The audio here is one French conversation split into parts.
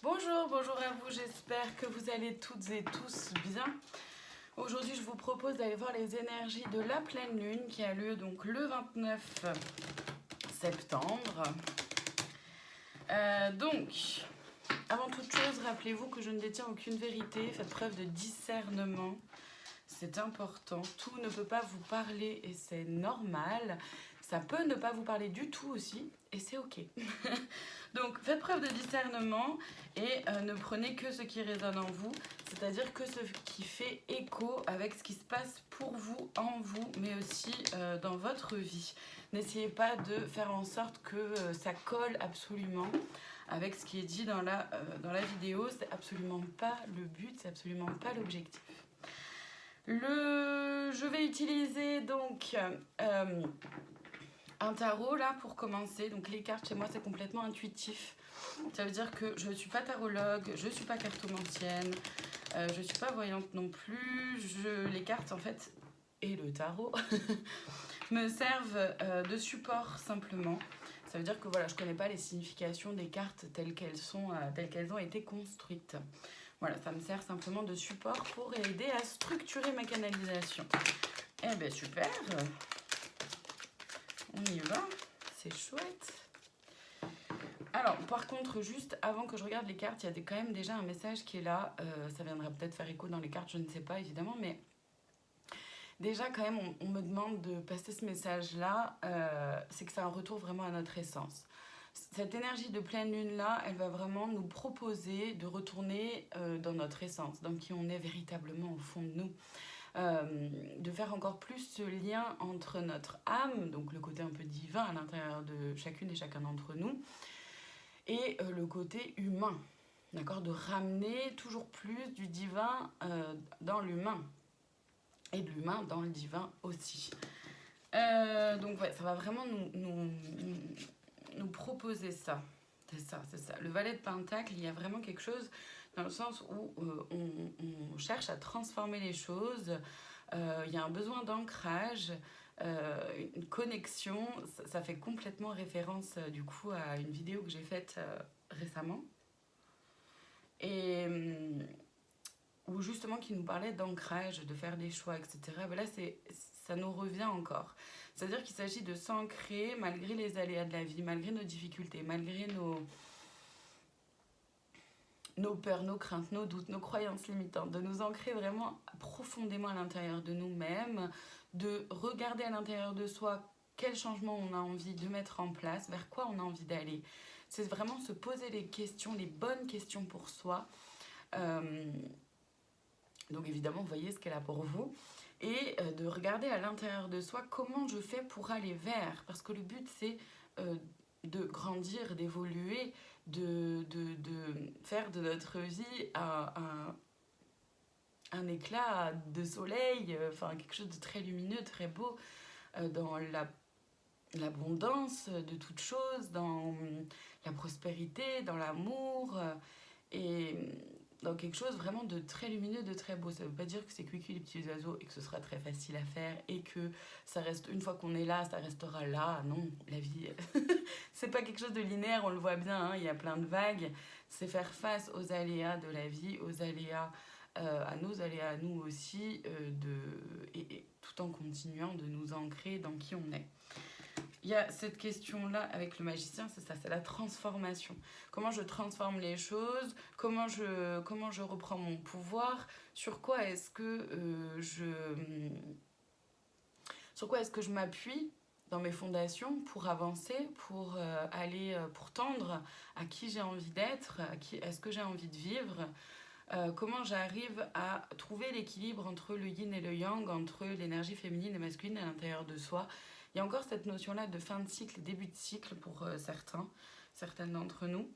Bonjour, bonjour à vous, j'espère que vous allez toutes et tous bien. Aujourd'hui, je vous propose d'aller voir les énergies de la pleine lune qui a lieu donc le 29 septembre. Donc, avant toute chose, rappelez-vous que je ne détiens aucune vérité, faites preuve de discernement. C'est important, tout ne peut pas vous parler et c'est normal. Ça peut ne pas vous parler du tout aussi et c'est ok. Donc faites preuve de discernement et ne prenez que ce qui résonne en vous, c'est-à-dire que ce qui fait écho avec ce qui se passe pour vous, en vous, mais aussi dans votre vie. N'essayez pas de faire en sorte que ça colle absolument avec ce qui est dit dans la vidéo. C'est absolument pas le but, c'est absolument pas l'objectif. Je vais utiliser donc un tarot là pour commencer. Donc les cartes chez moi c'est complètement intuitif. Ça veut dire que je ne suis pas tarologue, je ne suis pas cartomancienne, je ne suis pas voyante non plus. Les cartes en fait et le tarot me servent de support simplement. Ça veut dire que voilà, je ne connais pas les significations des cartes telles qu'elles ont été construites. Voilà, ça me sert simplement de support pour aider à structurer ma canalisation. Eh bien super, on y va, c'est chouette. Alors par contre, juste avant que je regarde les cartes, il y a quand même déjà un message qui est là. Ça viendra peut-être faire écho dans les cartes, je ne sais pas évidemment, mais déjà quand même on me demande de passer ce message-là. C'est que c'est un retour vraiment à notre essence. Cette énergie de pleine lune là, elle va vraiment nous proposer de retourner dans notre essence, dans qui on est véritablement au fond de nous. De faire encore plus ce lien entre notre âme, donc le côté un peu divin à l'intérieur de chacune et chacun d'entre nous, et le côté humain, d'accord, de ramener toujours plus du divin dans l'humain, et de l'humain dans le divin aussi. Donc ouais, ça va vraiment nous proposer ça. C'est ça. Le valet de Pentacle, il y a vraiment quelque chose dans le sens où on cherche à transformer les choses. Il y a un besoin d'ancrage, une connexion. Ça fait complètement référence du coup à une vidéo que j'ai faite récemment. Et où justement qui nous parlait d'ancrage, de faire des choix, etc. Ben là, ça nous revient encore. C'est-à-dire qu'il s'agit de s'ancrer malgré les aléas de la vie, malgré nos difficultés, malgré nos peurs, nos craintes, nos doutes, nos croyances limitantes, de nous ancrer vraiment profondément à l'intérieur de nous-mêmes, de regarder à l'intérieur de soi quel changement on a envie de mettre en place, vers quoi on a envie d'aller. C'est vraiment se poser les questions, les bonnes questions pour soi. Donc évidemment, vous voyez ce qu'elle a pour vous. Et de regarder à l'intérieur de soi comment je fais pour aller vers. Parce que le but, c'est de grandir, d'évoluer, de faire de notre vie un éclat de soleil, enfin quelque chose de très lumineux, très beau, dans l'abondance de toutes choses, dans la prospérité, dans l'amour, et dans quelque chose vraiment de très lumineux, de très beau. Ça ne veut pas dire que c'est cuicui les petits oiseaux et que ce sera très facile à faire et que ça reste, une fois qu'on est là, ça restera là. Non, la vie, c'est pas quelque chose de linéaire, on le voit bien, hein, il y a plein de vagues. C'est faire face aux aléas de la vie, aux aléas, à nos aléas à nous aussi, et tout en continuant de nous ancrer dans qui on est. Il y a cette question-là avec le magicien, c'est ça, c'est la transformation. Comment je transforme les choses, comment je reprends mon pouvoir, sur quoi est-ce que je m'appuie dans mes fondations pour avancer, pour aller, pour tendre à qui j'ai envie d'être, à ce que j'ai envie de vivre. Comment j'arrive à trouver l'équilibre entre le yin et le yang, entre l'énergie féminine et masculine à l'intérieur de soi. Il y a encore cette notion-là de fin de cycle, début de cycle pour certaines d'entre nous.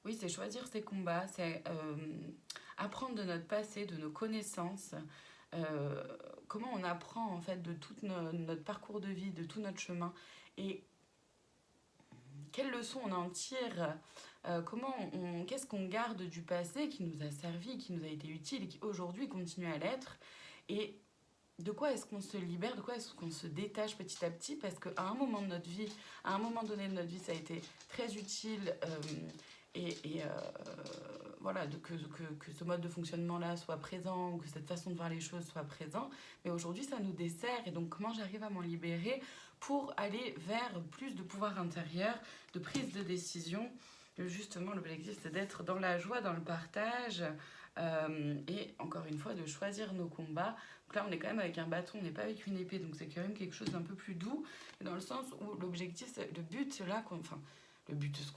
Oui, c'est choisir ses combats, c'est apprendre de notre passé, de nos connaissances, comment on apprend en fait de tout notre parcours de vie, de tout notre chemin, et quelles leçons on en tire, qu'est-ce qu'on garde du passé qui nous a servi, qui nous a été utile et qui aujourd'hui continue à l'être, et de quoi est-ce qu'on se libère, de quoi est-ce qu'on se détache petit à petit, parce qu'à un moment de notre vie, à un moment donné de notre vie, ça a été très utile, voilà, que ce mode de fonctionnement-là soit présent, ou que cette façon de voir les choses soit présent, mais aujourd'hui ça nous dessert, et donc comment j'arrive à m'en libérer pour aller vers plus de pouvoir intérieur, de prise de décision. Justement, l'objectif c'est d'être dans la joie, dans le partage, et encore une fois de choisir nos combats. Donc là on est quand même avec un bâton, on n'est pas avec une épée, donc c'est quand même quelque chose d'un peu plus doux, dans le sens où l'objectif, le but là,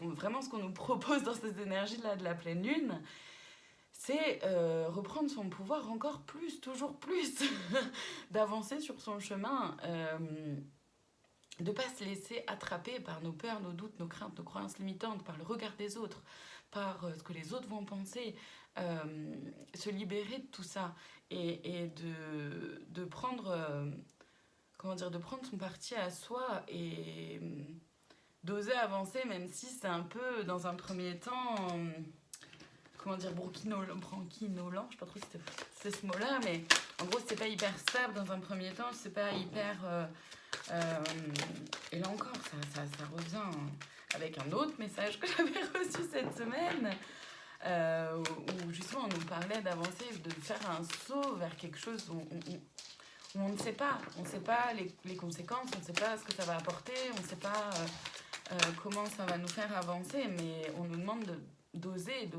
vraiment ce qu'on nous propose dans ces énergies là de la pleine lune, c'est reprendre son pouvoir encore plus, toujours plus, d'avancer sur son chemin, de ne pas se laisser attraper par nos peurs, nos doutes, nos craintes, nos croyances limitantes, par le regard des autres, par ce que les autres vont penser, se libérer de tout ça, et de prendre, de prendre son parti à soi, et d'oser avancer, même si c'est un peu, dans un premier temps, branquinolant, je sais pas trop si c'est ce mot-là, mais en gros, c'est pas hyper stable dans un premier temps, c'est pas hyper... et là encore, ça revient avec un autre message que j'avais reçu cette semaine, où justement on nous parlait d'avancer, de faire un saut vers quelque chose où on ne sait pas. On ne sait pas les conséquences, on ne sait pas ce que ça va apporter, on ne sait pas comment ça va nous faire avancer, mais on nous demande d'oser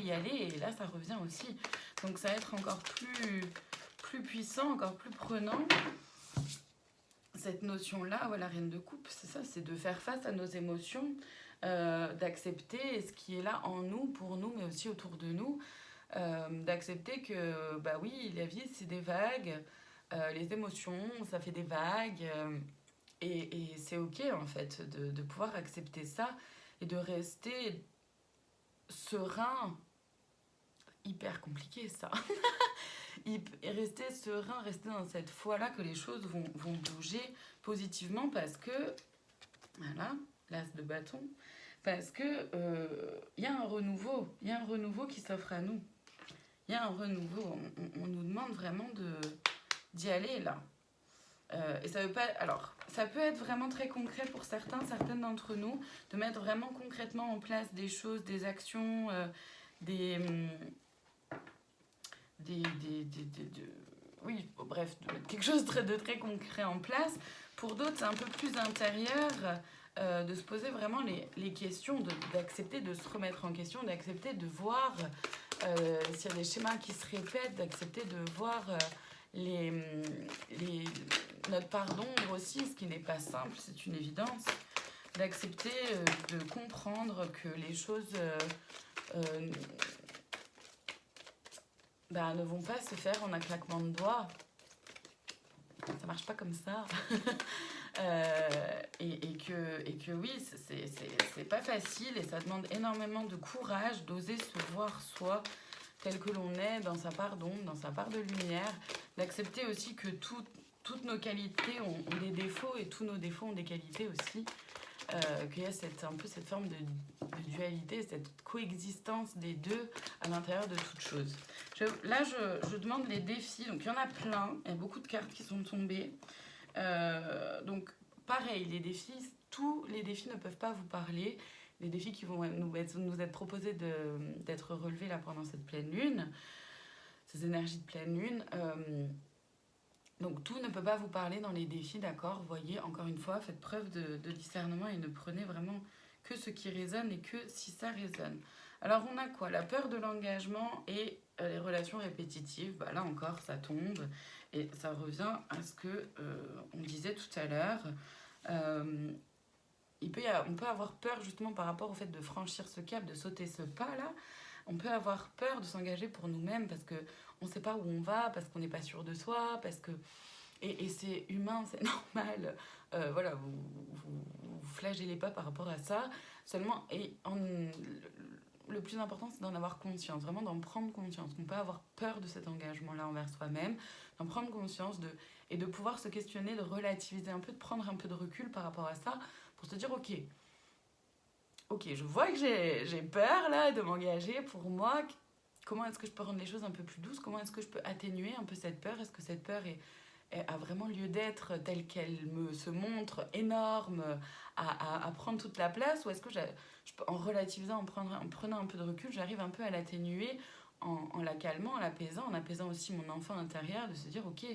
y aller, et là ça revient aussi. Donc ça va être encore plus puissant, encore plus prenant. Cette notion-là, voilà, reine de coupe, c'est ça, c'est de faire face à nos émotions, d'accepter ce qui est là en nous, pour nous, mais aussi autour de nous, d'accepter que, bah oui, la vie, c'est des vagues, les émotions, ça fait des vagues, et c'est ok, en fait, de pouvoir accepter ça, et de rester serein, hyper compliqué, ça. Et rester serein, rester dans cette foi-là que les choses vont bouger positivement, parce que, voilà, l'as de bâton, parce que y a un renouveau qui s'offre à nous. Il y a un renouveau, on nous demande vraiment d'y aller là. Et ça veut pas, alors, ça peut être vraiment très concret pour certaines d'entre nous, de mettre vraiment concrètement en place des choses, des actions, oui, bref, de mettre quelque chose de très concret en place. Pour d'autres, c'est un peu plus intérieur, de se poser vraiment les questions, d'accepter de se remettre en question, d'accepter de voir s'il y a des schémas qui se répètent, d'accepter de voir notre part d'ombre aussi, ce qui n'est pas simple, c'est une évidence, d'accepter de comprendre que les choses ne vont pas se faire en un claquement de doigts. Ça marche pas comme ça. Et que oui, c'est pas facile, et ça demande énormément de courage d'oser se voir soi tel que l'on est, dans sa part d'ombre, dans sa part de lumière, d'accepter aussi que toutes nos qualités ont des défauts, et tous nos défauts ont des qualités aussi, qu'il y a un peu cette forme de dualité, cette coexistence des deux à l'intérieur de toute chose. Je demande les défis, donc il y en a plein, il y a beaucoup de cartes qui sont tombées. Donc pareil, les défis, tous les défis ne peuvent pas vous parler. Les défis qui vont nous être proposés d'être relevés là pendant cette pleine lune, ces énergies de pleine lune. Donc tout ne peut pas vous parler dans les défis, d'accord? Voyez, encore une fois, faites preuve de discernement, et ne prenez vraiment que ce qui résonne, et que si ça résonne. Alors on a quoi? La peur de l'engagement et les relations répétitives. Bah, là encore, ça tombe, et ça revient à ce que on disait tout à l'heure. On peut avoir peur justement par rapport au fait de franchir ce cap, de sauter ce pas-là. On peut avoir peur de s'engager pour nous-mêmes, parce qu'on ne sait pas où on va, parce qu'on n'est pas sûr de soi, parce que... Et c'est humain, c'est normal. Voilà, vous flagellez pas par rapport à ça. Seulement, le plus important, c'est d'en avoir conscience, vraiment d'en prendre conscience. On peut avoir peur de cet engagement-là envers soi-même, d'en prendre conscience, et de pouvoir se questionner, de relativiser un peu, de prendre un peu de recul par rapport à ça, pour se dire, ok, ok, je vois que j'ai peur là de m'engager pour moi. Comment est-ce que je peux rendre les choses un peu plus douces? Comment est-ce que je peux atténuer un peu cette peur? Est-ce que cette peur a vraiment lieu d'être telle qu'elle me se montre énorme, à prendre toute la place? Ou est-ce que en relativisant, en prenant un peu de recul, j'arrive un peu à l'atténuer en la calmant, en l'apaisant, en apaisant aussi mon enfant intérieur, de se dire, ok,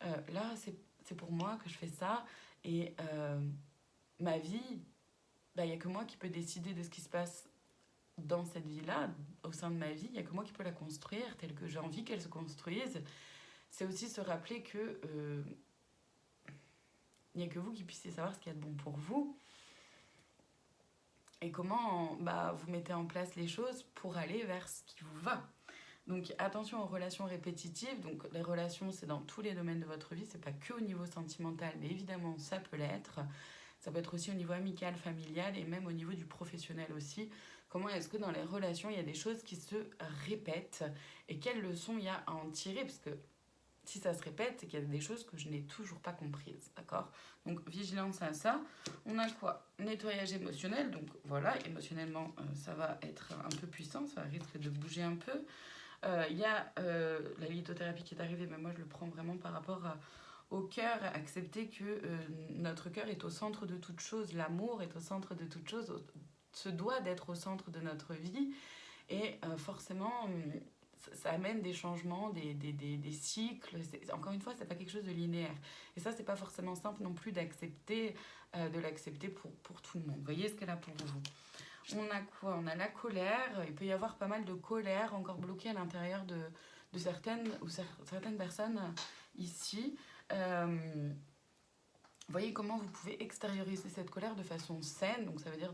là, c'est pour moi que je fais ça. Et ma vie, bah, il n'y a que moi qui peux décider de ce qui se passe dans cette vie-là, au sein de ma vie. Il n'y a que moi qui peux la construire telle que j'ai envie qu'elle se construise. C'est aussi se rappeler que il n'y a que vous qui puissiez savoir ce qu'il y a de bon pour vous et comment bah, vous mettez en place les choses pour aller vers ce qui vous va. Donc attention aux relations répétitives. Donc les relations, c'est dans tous les domaines de votre vie, c'est pas que au niveau sentimental, mais évidemment ça peut l'être. Ça peut être aussi au niveau amical, familial et même au niveau du professionnel aussi. Comment est-ce que dans les relations, il y a des choses qui se répètent et quelles leçons il y a à en tirer? Parce que si ça se répète, c'est qu'il y a des choses que je n'ai toujours pas comprises, d'accord? Donc vigilance à ça. On a quoi? Nettoyage émotionnel, donc voilà, émotionnellement, ça va être un peu puissant, ça risque de bouger un peu. Il y a la lithothérapie qui est arrivée, mais moi je le prends vraiment par rapport au cœur, accepter que notre cœur est au centre de toute chose, l'amour est au centre de toute chose, se doit d'être au centre de notre vie, et forcément ça amène des changements, des cycles. Encore une fois, c'est pas quelque chose de linéaire. Et ça, c'est pas forcément simple non plus d'accepter, de l'accepter pour tout le monde. Vous voyez ce qu'elle a pour vous. On a quoi? On a la colère. Il peut y avoir pas mal de colère encore bloquée à l'intérieur de certaines personnes ici. Voyez comment vous pouvez extérioriser cette colère de façon saine. Donc ça veut dire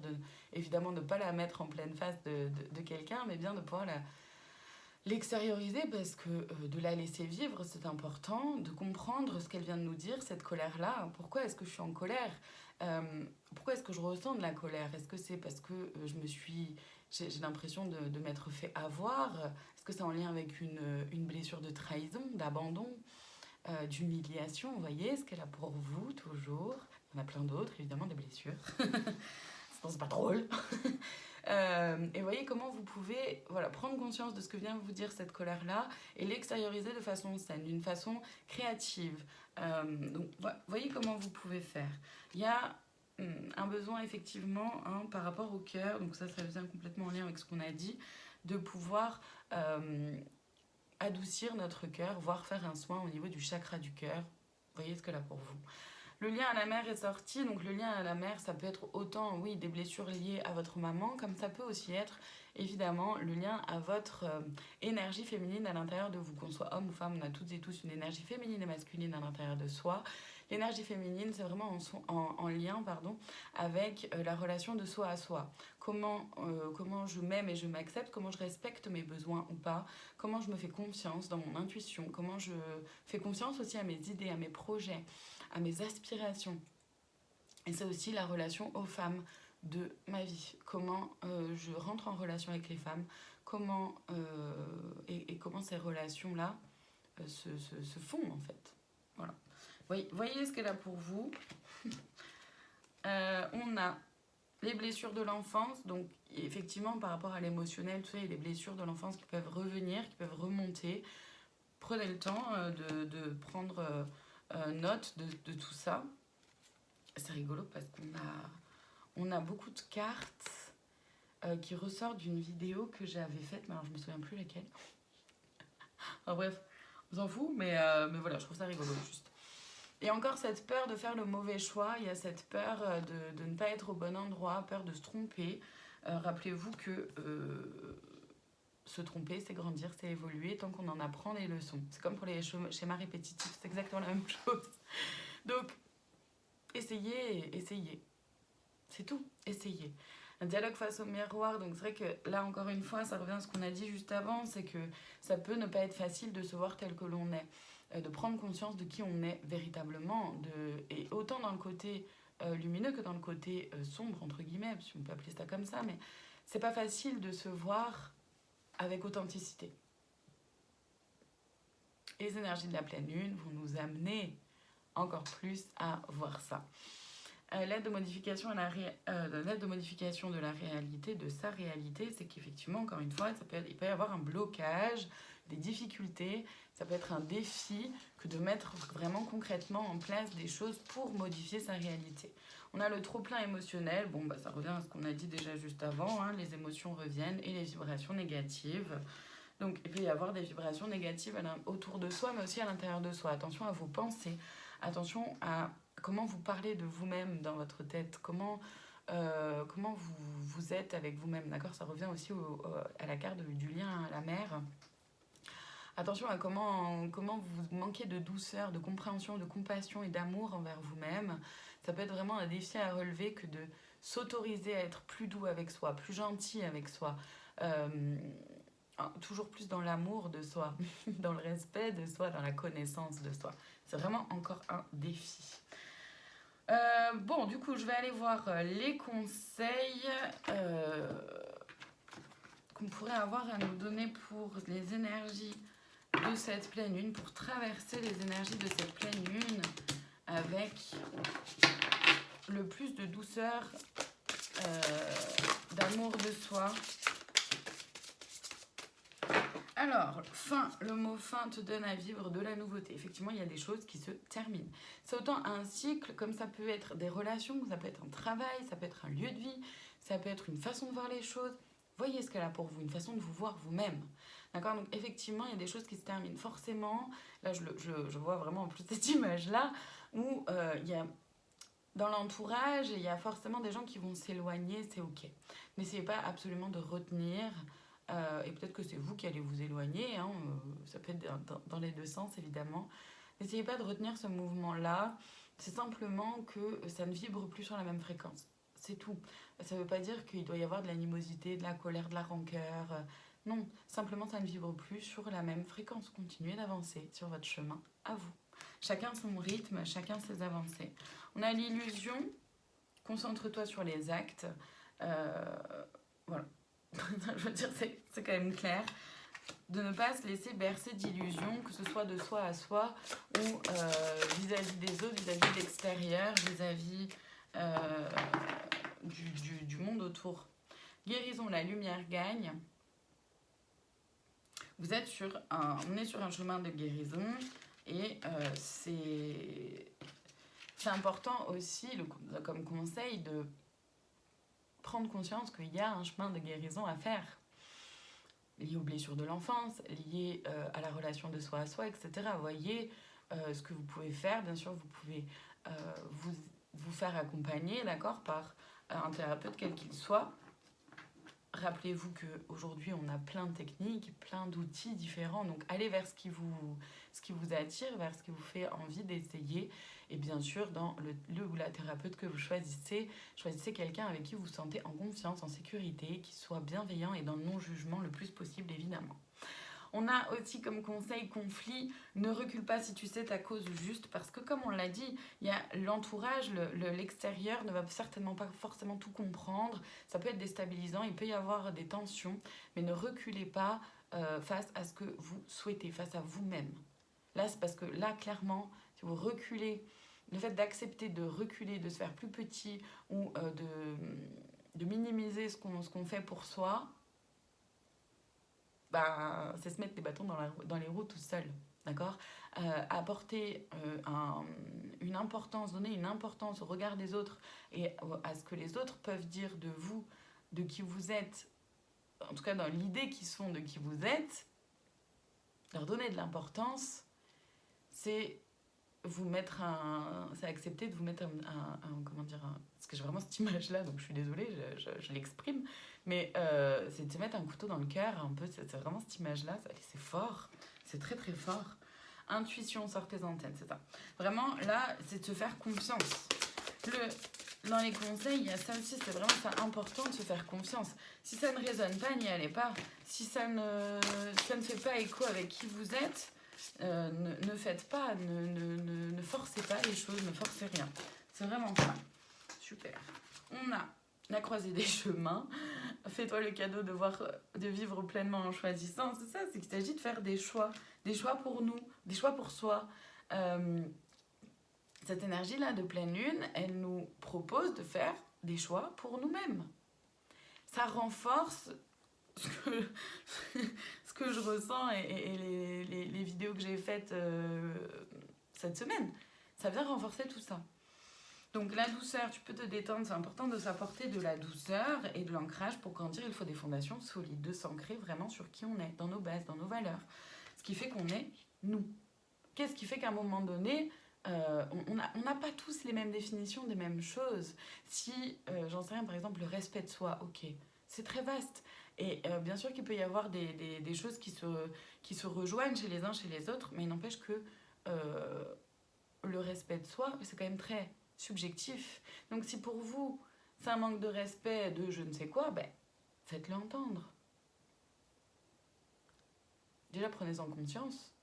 évidemment de ne pas la mettre en pleine face de quelqu'un, mais bien de pouvoir l'extérioriser parce que de la laisser vivre, c'est important, de comprendre ce qu'elle vient de nous dire, cette colère-là. Pourquoi est-ce que je suis en colère? Pourquoi est-ce que je ressens de la colère? Est-ce que c'est parce que j'ai l'impression de m'être fait avoir? Est-ce que c'est en lien avec une blessure de trahison, d'abandon, d'humiliation? Vous voyez ce qu'elle a pour vous toujours? Il y en a plein d'autres, évidemment, des blessures. Sinon, c'est pas drôle. Et voyez comment vous pouvez prendre conscience de ce que vient vous dire cette colère-là et l'extérioriser de façon saine, d'une façon créative. Donc, voyez comment vous pouvez faire. Il y a un besoin effectivement par rapport au cœur, donc ça vient complètement en lien avec ce qu'on a dit, de pouvoir adoucir notre cœur, voire faire un soin au niveau du chakra du cœur. Voyez ce qu'elle a pour vous. Le lien à la mère est sorti, donc le lien à la mère, ça peut être autant, oui, des blessures liées à votre maman, comme ça peut aussi être, évidemment, le lien à votre énergie féminine à l'intérieur de vous. Qu'on soit homme ou femme, on a toutes et tous une énergie féminine et masculine à l'intérieur de soi. L'énergie féminine, c'est vraiment en lien avec la relation de soi à soi. Comment je m'aime et je m'accepte, comment je respecte mes besoins ou pas, comment je me fais confiance dans mon intuition, comment je fais confiance aussi à mes idées, à mes projets, à mes aspirations. Et c'est aussi la relation aux femmes de ma vie. Comment je rentre en relation avec les femmes, comment ces relations-là se font en fait. Voilà. Voyez ce qu'elle a pour vous. On a les blessures de l'enfance, donc effectivement par rapport à l'émotionnel, tout ça, il y a des blessures de l'enfance qui peuvent revenir, qui peuvent remonter. Prenez le temps de prendre note de tout ça. C'est rigolo parce qu'on a beaucoup de cartes qui ressortent d'une vidéo que j'avais faite, mais alors je me souviens plus laquelle. Enfin bref, on s'en fout, mais voilà, je trouve ça rigolo juste. Et encore cette peur de faire le mauvais choix, il y a cette peur de ne pas être au bon endroit, peur de se tromper. Rappelez-vous que se tromper, c'est grandir, c'est évoluer tant qu'on en apprend des leçons. C'est comme pour les schémas répétitifs, c'est exactement la même chose. Donc, essayez. C'est tout, essayez. Un dialogue face au miroir, donc c'est vrai que là, encore une fois, ça revient à ce qu'on a dit juste avant, c'est que ça peut ne pas être facile de se voir tel que l'on est. De prendre conscience de qui on est véritablement, et autant dans le côté lumineux que dans le côté sombre, entre guillemets, si on peut appeler ça comme ça, mais c'est pas facile de se voir avec authenticité. Et les énergies de la pleine lune vont nous amener encore plus à voir ça. L'aide de modification, l'aide de modification de la réalité, de sa réalité, c'est qu'effectivement, encore une fois, il peut y avoir un blocage, des difficultés, ça peut être un défi que de mettre vraiment concrètement en place des choses pour modifier sa réalité. On a le trop-plein émotionnel, bon, bah, ça revient à ce qu'on a dit déjà juste avant, hein, les émotions reviennent et les vibrations négatives. Donc, il peut y avoir des vibrations négatives autour de soi, mais aussi à l'intérieur de soi. Attention à vos pensées, attention à comment vous parlez de vous-même dans votre tête, comment vous êtes avec vous-même, d'accord? Ça revient aussi à la carte du lien à la mer. Attention à comment vous manquez de douceur, de compréhension, de compassion et d'amour envers vous-même. Ça peut être vraiment un défi à relever que de s'autoriser à être plus doux avec soi, plus gentil avec soi. Toujours plus dans l'amour de soi, dans le respect de soi, dans la connaissance de soi. C'est vraiment encore un défi. Bon, du coup, je vais aller voir les conseils qu'on pourrait avoir à nous donner pour les énergies de cette pleine lune, pour traverser les énergies de cette pleine lune avec le plus de douceur, d'amour de soi. Alors, fin, le mot fin te donne à vivre de la nouveauté. Effectivement, il y a des choses qui se terminent. C'est autant un cycle, comme ça peut être des relations, ça peut être un travail, ça peut être un lieu de vie, ça peut être une façon de voir les choses. Voyez ce qu'elle a pour vous, une façon de vous voir vous-même. D'accord? Donc, effectivement, il y a des choses qui se terminent. Forcément, là, je vois vraiment en plus cette image-là, où il y a dans l'entourage, il y a forcément des gens qui vont s'éloigner, c'est ok. N'essayez pas absolument de retenir. Et peut-être que c'est vous qui allez vous éloigner, hein, ça peut être dans les deux sens évidemment. N'essayez pas de retenir ce mouvement-là, c'est simplement que ça ne vibre plus sur la même fréquence. C'est tout. Ça ne veut pas dire qu'il doit y avoir de l'animosité, de la colère, de la rancœur. Non, simplement ça ne vibre plus sur la même fréquence. Continuez d'avancer sur votre chemin à vous. Chacun son rythme, chacun ses avancées. On a l'illusion, concentre-toi sur les actes. Voilà. Je veux dire, c'est quand même clair, de ne pas se laisser bercer d'illusions, que ce soit de soi à soi ou vis-à-vis des autres, vis-à-vis de l'extérieur, vis-à-vis du monde autour. Guérison, la lumière gagne. On est sur un chemin de guérison et c'est important aussi, comme conseil, de prendre conscience qu'il y a un chemin de guérison à faire, lié aux blessures de l'enfance, lié à la relation de soi à soi, etc. Voyez ce que vous pouvez faire. Bien sûr, vous pouvez vous faire accompagner, d'accord, par un thérapeute quel qu'il soit. Rappelez-vous qu'aujourd'hui, on a plein de techniques, plein d'outils différents. Donc, allez vers ce qui vous attire, vers ce qui vous fait envie d'essayer. Et bien sûr, dans le ou la thérapeute que vous choisissez quelqu'un avec qui vous vous sentez en confiance, en sécurité, qui soit bienveillant et dans le non-jugement le plus possible, évidemment. On a aussi comme conseil conflit, ne recule pas si tu sais ta cause juste, parce que comme on l'a dit, il y a l'entourage, l'extérieur ne va certainement pas forcément tout comprendre, ça peut être déstabilisant, il peut y avoir des tensions, mais ne reculez pas face à ce que vous souhaitez, face à vous-même. Là, c'est parce que là, clairement, si vous reculez, le fait d'accepter de reculer, de se faire plus petit ou de minimiser ce qu'on fait pour soi, bah, c'est se mettre les bâtons dans les roues tout seul, d'accord? Apporter une importance, donner une importance au regard des autres et à ce que les autres peuvent dire de vous, de qui vous êtes, en tout cas dans l'idée qu'ils sont de qui vous êtes, leur donner de l'importance, c'est c'est accepter de vous mettre comment dire, parce que j'ai vraiment cette image-là, donc je suis désolée, je l'exprime, mais c'est de se mettre un couteau dans le cœur, un peu, c'est vraiment cette image-là, c'est fort, c'est très très fort. Intuition, sortez antenne, c'est ça. Vraiment, là, c'est de se faire confiance. Dans les conseils, il y a ça aussi, c'est vraiment ça, important de se faire confiance. Si ça ne résonne pas, n'y allez pas. Si ça ne fait pas écho avec qui vous êtes, ne faites pas, ne forcez pas les choses, ne forcez rien. C'est vraiment ça. Super. On a la croisée des chemins. Fais-toi le cadeau de vivre pleinement en choisissant. C'est ça, c'est qu'il s'agit de faire des choix pour nous, des choix pour soi. cette énergie-là de pleine lune, elle nous propose de faire des choix pour nous-mêmes. Ça renforce ce que je ressens et les vidéos que j'ai faites cette semaine. Ça vient renforcer tout ça. Donc la douceur, tu peux te détendre, c'est important de s'apporter de la douceur et de l'ancrage. Pour grandir, il faut des fondations solides, de s'ancrer vraiment sur qui on est, dans nos bases, dans nos valeurs. Ce qui fait qu'on est nous. Qu'est-ce qui fait qu'à un moment donné, on n'a pas tous les mêmes définitions des mêmes choses. Si, j'en sais rien, par exemple, le respect de soi, ok, c'est très vaste. Et bien sûr qu'il peut y avoir des choses qui se rejoignent chez les uns, chez les autres, mais il n'empêche que le respect de soi, c'est quand même très subjectif. Donc si pour vous, c'est un manque de respect de je ne sais quoi, ben, faites-le entendre. Déjà, prenez-en conscience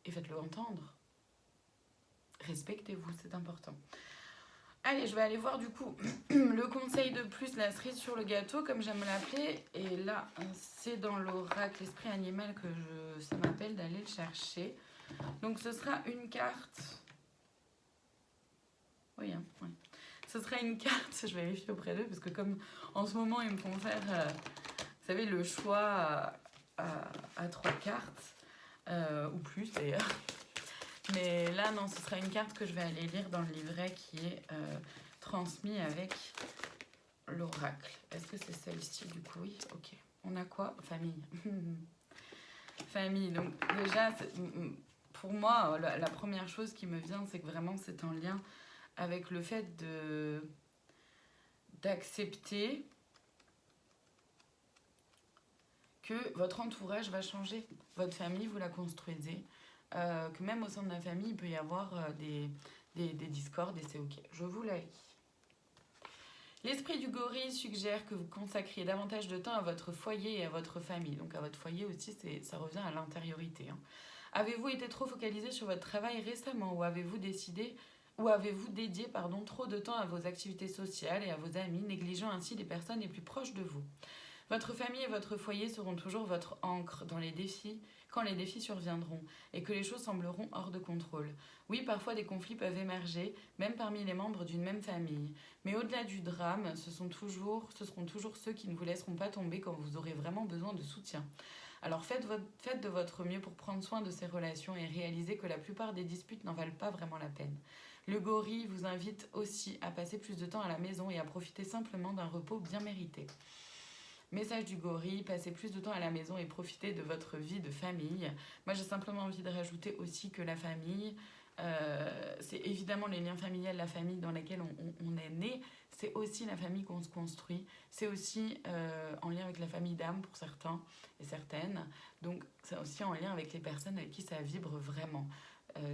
et faites-le entendre. Respectez-vous, c'est important. Allez, je vais aller voir du coup le conseil de plus, la cerise sur le gâteau, comme j'aime l'appeler. Et là, c'est dans l'oracle Esprit Animal que ça m'appelle d'aller le chercher. Donc ce sera une carte... Oui, hein, ouais. Ce sera une carte, je vérifie auprès d'eux, parce que comme en ce moment, ils me font faire, vous savez, le choix à 3 cartes, ou plus d'ailleurs. Mais là, non, ce sera une carte que je vais aller lire dans le livret qui est transmis avec l'oracle. Est-ce que c'est celle-ci du coup? Oui, ok. On a quoi? Famille. Famille. Donc déjà, pour moi, la première chose qui me vient, c'est que vraiment c'est en lien avec le fait d'accepter que votre entourage va changer. Votre famille, vous la construisez. Que même au sein de la famille, il peut y avoir des discordes et c'est ok. Je vous la lis. L'esprit du gorille suggère que vous consacriez davantage de temps à votre foyer et à votre famille. Donc à votre foyer aussi, ça revient à l'intériorité. Hein. Avez-vous été trop focalisé sur votre travail récemment ou avez-vous dédié trop de temps à vos activités sociales et à vos amis, négligeant ainsi les personnes les plus proches de vous? Votre famille et votre foyer seront toujours votre ancre dans les défis, quand les défis surviendront et que les choses sembleront hors de contrôle. Oui, parfois des conflits peuvent émerger, même parmi les membres d'une même famille. Mais au-delà du drame, ce seront toujours ceux qui ne vous laisseront pas tomber quand vous aurez vraiment besoin de soutien. Alors faites de votre mieux pour prendre soin de ces relations et réalisez que la plupart des disputes n'en valent pas vraiment la peine. Le gorille vous invite aussi à passer plus de temps à la maison et à profiter simplement d'un repos bien mérité. Message du gorille, passez plus de temps à la maison et profitez de votre vie de famille. Moi, j'ai simplement envie de rajouter aussi que la famille, c'est évidemment les liens familiales, la famille dans laquelle on est né. C'est aussi la famille qu'on se construit. C'est aussi en lien avec la famille d'âme pour certains et certaines. Donc, c'est aussi en lien avec les personnes avec qui ça vibre vraiment.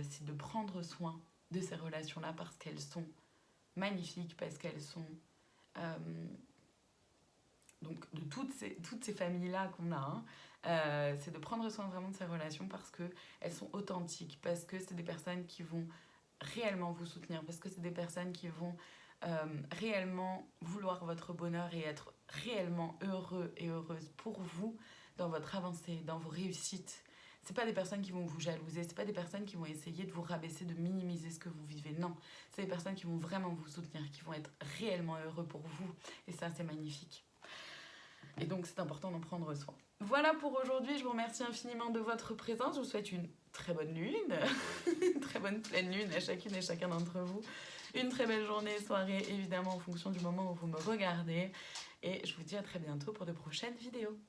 C'est de prendre soin de ces relations-là parce qu'elles sont magnifiques, parce qu'elles sont... donc de toutes ces familles-là qu'on a, c'est de prendre soin vraiment de ces relations parce qu'elles sont authentiques, parce que c'est des personnes qui vont réellement vous soutenir, parce que c'est des personnes qui vont réellement vouloir votre bonheur et être réellement heureux et heureuses pour vous dans votre avancée, dans vos réussites. C'est pas des personnes qui vont vous jalouser, c'est pas des personnes qui vont essayer de vous rabaisser, de minimiser ce que vous vivez. Non, c'est des personnes qui vont vraiment vous soutenir, qui vont être réellement heureux pour vous. Et ça, c'est magnifique. Et donc, c'est important d'en prendre soin. Voilà pour aujourd'hui. Je vous remercie infiniment de votre présence. Je vous souhaite une très bonne lune, une très bonne pleine lune à chacune et chacun d'entre vous. Une très belle journée, soirée, évidemment, en fonction du moment où vous me regardez. Et je vous dis à très bientôt pour de prochaines vidéos.